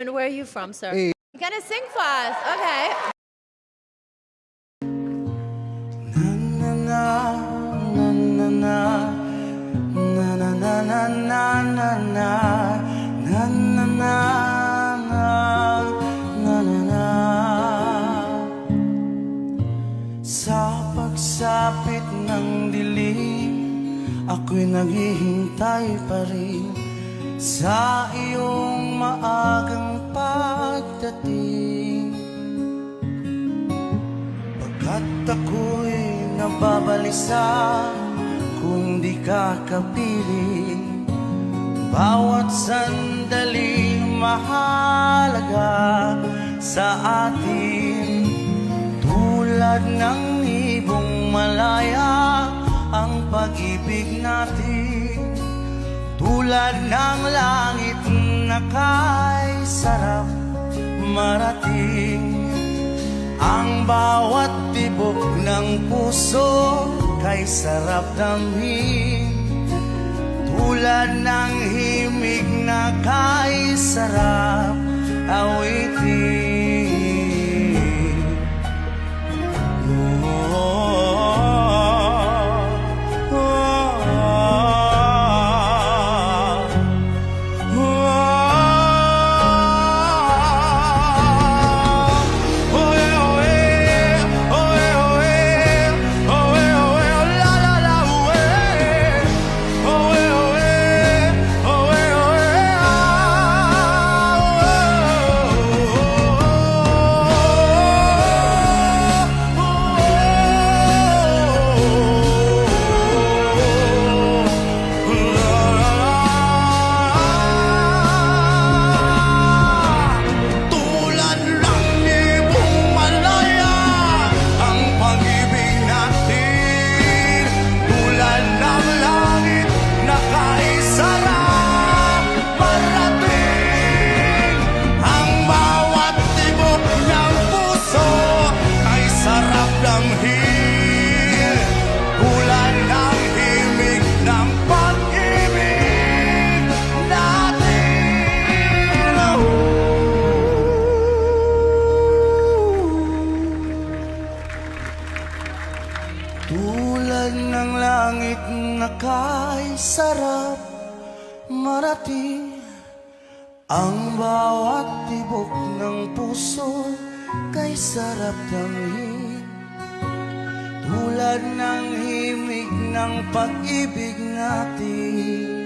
And where are you from, sir? Hey. You gotta sing for us. Okay. Na na na na na na na na na na na na na na na na. Sa pagsapit ng dilim, ako'y naghihintay pa rin sa iyong maagang pagdating. Pagkat ako'y nababalisa kung di ka kapiling, bawat sandali mahalaga sa atin. Tulad ng ibong malaya ang pag-ibig natin, tulad ng langit na kay sarap marating. Ang bawat tibok ng puso kay sarap damhin, tulad ng himig na kay sarap awitin. Tulad ng langit na kay sarap marating, ang bawat tibok ng puso kay sarap damhin, tulad ng himig ng pag-ibig natin.